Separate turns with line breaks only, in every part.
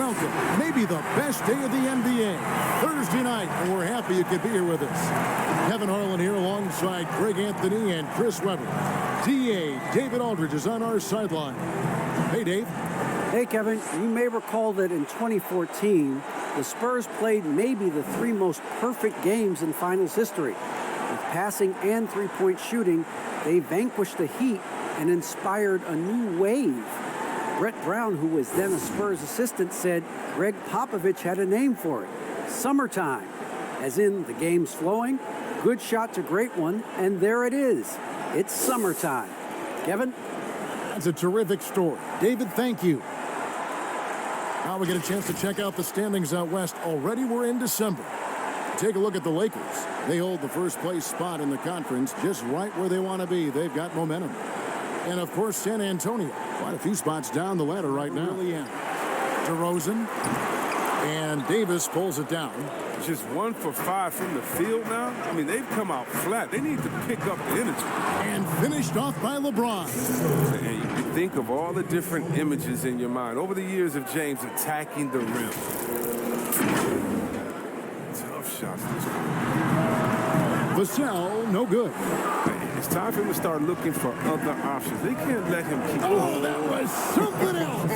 welcome maybe the best day of the NBA, Thursday night, and we're happy you could be here with us. Kevin Harlan here alongside Greg Anthony and Chris Webber. DA David Aldridge is on our sideline. Hey, Dave.
Hey, Kevin. You may recall that in 2014, the Spurs played maybe the three most perfect games in finals history. With passing and three-point shooting, they vanquished the Heat and inspired a new wave. Brett Brown, who was then a Spurs assistant, said Greg Popovich had a name for it. Summertime. As in, the game's flowing, good shot to great one, and there it is. It's summertime. Kevin?
That's a terrific story. David, thank you. Now we get a chance to check out the standings out west. Already we're in December. Take a look at the Lakers. They hold the first place spot in the conference just right where they want to be. They've got momentum. And, of course, San Antonio. Quite a few spots down the ladder right now. DeRozan. And Davis pulls it down.
Just 1 for 5 from the field now. I mean, they've come out flat. They need to pick up the energy.
And finished off by LeBron.
And you think of all the different images in your mind over the years of James attacking the rim. Tough shots.
Vassell, no good.
It's time for him to start looking for other options. They can't let him keep
going. That was something else.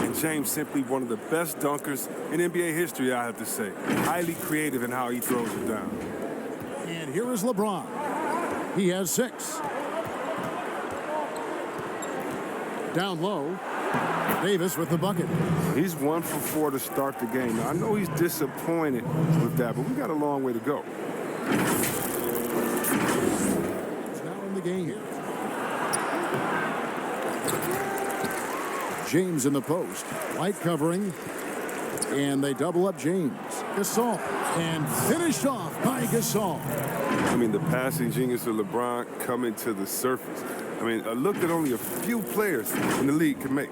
And James simply one of the best dunkers in NBA history, I have to say. Highly creative in how he throws it down.
And here is LeBron. He has 6. Down low. Davis with the bucket.
He's 1 for 4 to start the game. Now, I know he's disappointed with that, but we got a long way to go.
It's now in the game here. James in the post. Light covering. And they double up James. Gasol. And finished off by Gasol.
I mean, the passing genius of LeBron coming to the surface. I mean, a look that only a few players in the league can make.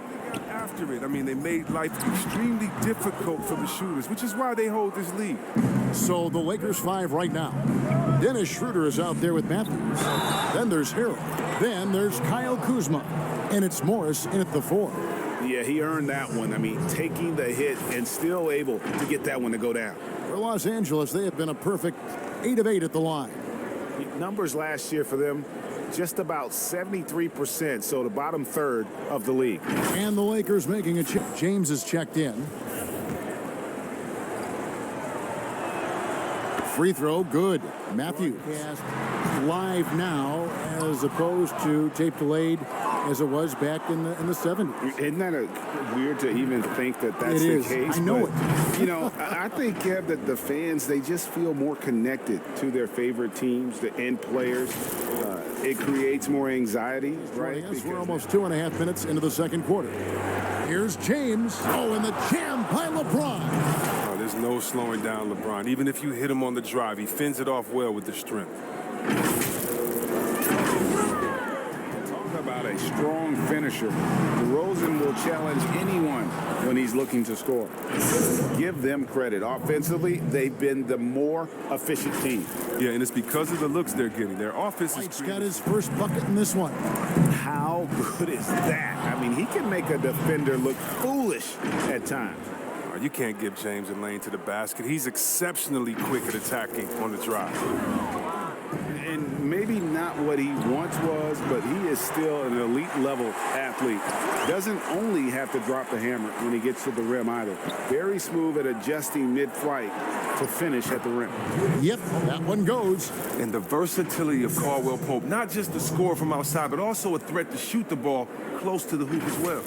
After it, I mean, they made life extremely difficult for the shooters, which is why they hold this lead.
So the Lakers 5 right now. Dennis Schroeder is out there with Matthews. Then there's Harold. Then there's Kyle Kuzma. And it's Morris in at the 4.
Yeah, he earned that one. I mean, taking the hit and still able to get that one to go down.
For Los Angeles, they have been a perfect 8 of 8 at the line.
Numbers last year for them, just about 73%, so the bottom third of the league.
And the Lakers making a check. James is checked in. Free throw, good. Matthews. Live now as opposed to tape delayed as it was back in the 70s.
Isn't that weird to even think that that's the case?
I know
it. You know, I think, Kev, that the fans, they just feel more connected to their favorite teams, the end players. It creates more anxiety, right?
Yes, we're almost 2.5 minutes into the second quarter. Here's James. Oh, and the jam by LeBron.
Oh, there's no slowing down LeBron. Even if you hit him on the drive, he fends it off well with the strength.
Talk about a strong finisher. DeRozan will challenge anyone when he's looking to score. Give them credit. Offensively, they've been the more efficient team.
Yeah, and it's because of the looks they're getting. Their offense is...
He's got his first bucket in this one.
How good is that? I mean, he can make a defender look foolish at times.
You can't give James a lane to the basket. He's exceptionally quick at attacking on the drive.
And maybe not what he once was, but he is still an elite level athlete. Doesn't only have to drop the hammer when he gets to the rim either. Very smooth at adjusting mid-flight to finish at the rim.
Yep, that one goes.
And the versatility of Caldwell Pope, not just the score from outside, but also a threat to shoot the ball close to the hoop as well.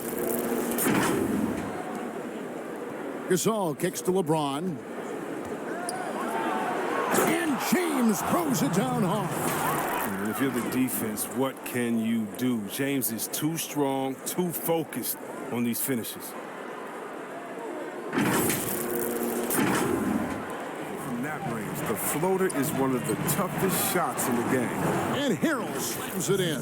Gasol kicks to LeBron. And James throws it down hard.
And if you're the defense, what can you do? James is too strong, too focused on these finishes. From that range, the floater is one of the toughest shots in the game.
And Harold slams it in.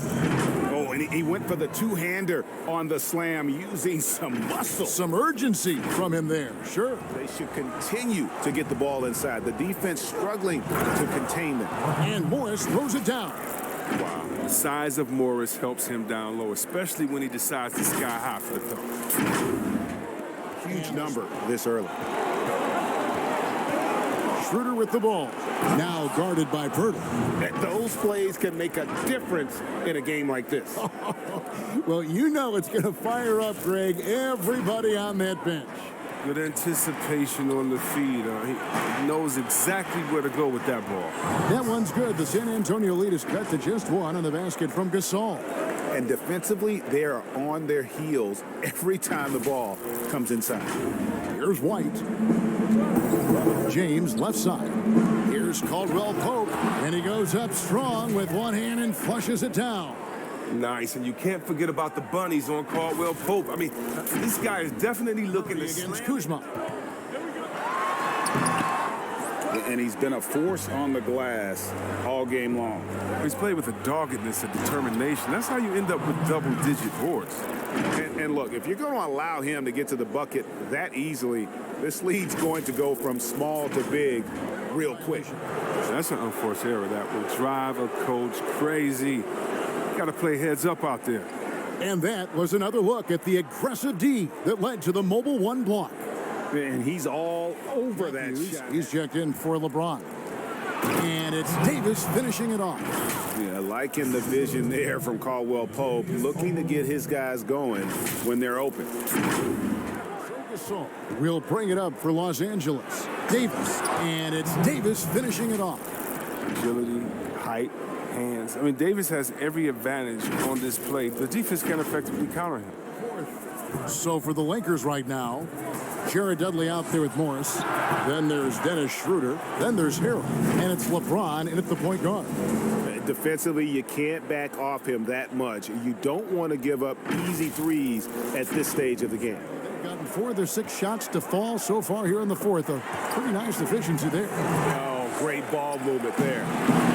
Oh, and he went for the two-hander on the slam using some muscle.
Some urgency from him there, sure.
They should continue to get the ball inside. The defense struggling to contain them.
And Morris throws it down.
Wow. The size of Morris helps him down low, especially when he decides to sky high for the throw.
huge number this early.
Schroeder with the ball. Now guarded by Purtle.
Those plays can make a difference in a game like this.
Well, you know it's going to fire up, Greg, everybody on that bench.
Good anticipation on the feed. He knows exactly where to go with that ball.
That one's good. The San Antonio lead is cut to just one on the basket from Gasol.
And defensively, they are on their heels every time the ball comes inside.
Here's White. James left side. Here's Caldwell Pope. And he goes up strong with one hand and flushes it down.
Nice, and you can't forget about the bunnies on Caldwell Pope. I mean, this guy is definitely looking to
Against
slam.
Kuzma.
And he's been a force on the glass all game long.
He's played with a doggedness and determination. That's how you end up with double-digit boards.
And look, if you're going to allow him to get to the bucket that easily, this lead's going to go from small to big real quick.
That's an unforced error that will drive a coach crazy. Got to play heads up out there.
And that was another look at the aggressive D that led to the mobile one block.
And he's all over that shot.
He's checked in for LeBron. And it's Davis finishing it off.
Yeah, liking the vision there from Caldwell Pope, looking to get his guys going when they're open.
We'll bring it up for Los Angeles. Davis. And it's Davis finishing it off.
Agility, height, hands. I mean, Davis has every advantage on this play. The defense can effectively counter him.
So for the Lakers right now, Jared Dudley out there with Morris. Then there's Dennis Schroeder. Then there's Harrell. And it's LeBron in at the point guard.
Defensively, you can't back off him that much. You don't want to give up easy threes at this stage of the game.
They've gotten 4 of their 6 shots to fall so far here in the fourth. A pretty nice efficiency there.
Oh, great ball movement there.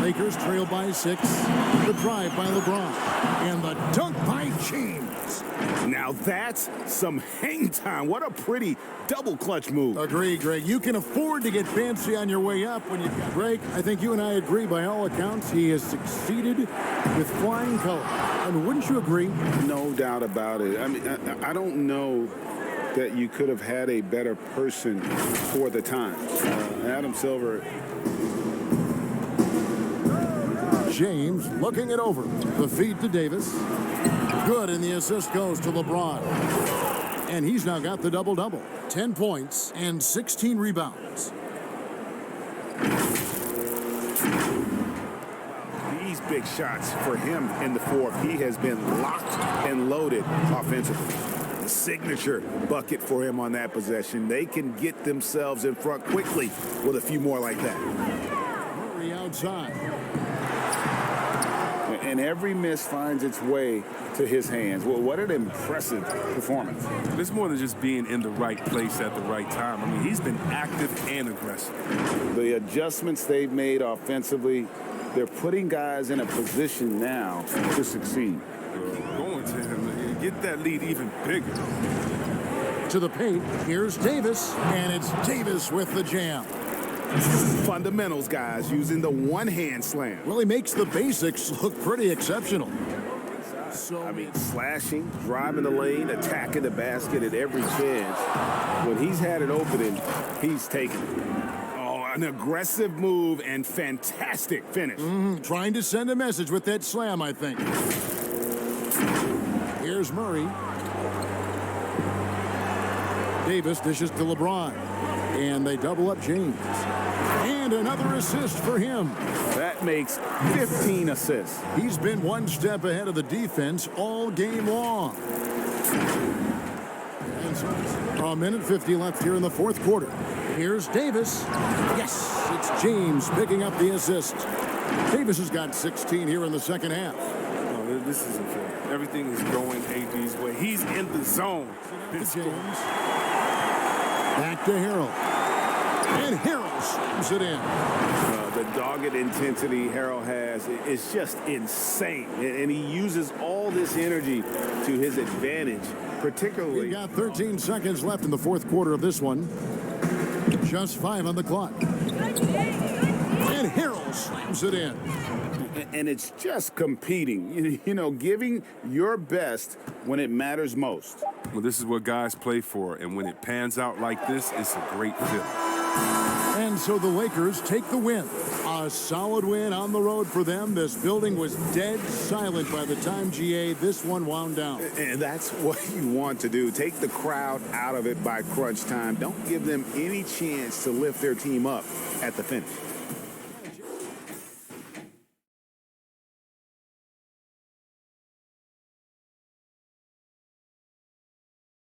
Lakers trail by 6. The drive by LeBron. And the dunk by James.
Now that's some hang time. What a pretty double clutch move.
Agree, Greg. You can afford to get fancy on your way up when you've got Greg. I think you and I agree by all accounts he has succeeded with flying colors. And wouldn't you agree?
No doubt about it. I mean, I don't know that you could have had a better person for the time. Adam Silver.
James looking it over. The feed to Davis. Good, and the assist goes to LeBron. And he's now got the double-double. 10 points and 16 rebounds.
These big shots for him in the fourth. He has been locked and loaded offensively. The signature bucket for him on that possession. They can get themselves in front quickly with a few more like that.
Murray outside.
And every miss finds its way to his hands. Well, what an impressive performance.
It's more than just being in the right place at the right time. I mean, he's been active and aggressive.
The adjustments they've made offensively, they're putting guys in a position now to succeed.
Going to him, get that lead even bigger.
To the paint, here's Davis, and it's Davis with the jam.
Fundamentals, guys, using the one-hand slam.
Well, he makes the basics look pretty exceptional.
I mean, slashing, driving the lane, attacking the basket at every chance. When he's had an opening, he's taken it. Oh, an aggressive move and fantastic finish.
Trying to send a message with that slam, I think. Here's Murray. Davis dishes to LeBron. And they double up James. And another assist for him.
That makes 15 assists.
He's been one step ahead of the defense all game long. And so, a minute 50 left here in the fourth quarter. Here's Davis. Yes, it's James picking up the assist. Davis has got 16 here in the second half.
Oh, this isn't fair. Everything is going AD's way. He's in the zone.
James. Back to Harrell. And Harrell slams it in.
The dogged intensity Harrell has is just insane. And he uses all this energy to his advantage, particularly.
We got 13 seconds left in the fourth quarter of this one. Just 5 on the clock. And Harrell slams it in.
And it's just competing, you know, giving your best when it matters most.
Well, this is what guys play for, and when it pans out like this, it's a great feeling.
And so the Lakers take the win. A solid win on the road for them. This building was dead silent by the time, GA, this one wound down.
And that's what you want to do. Take the crowd out of it by crunch time. Don't give them any chance to lift their team up at the finish.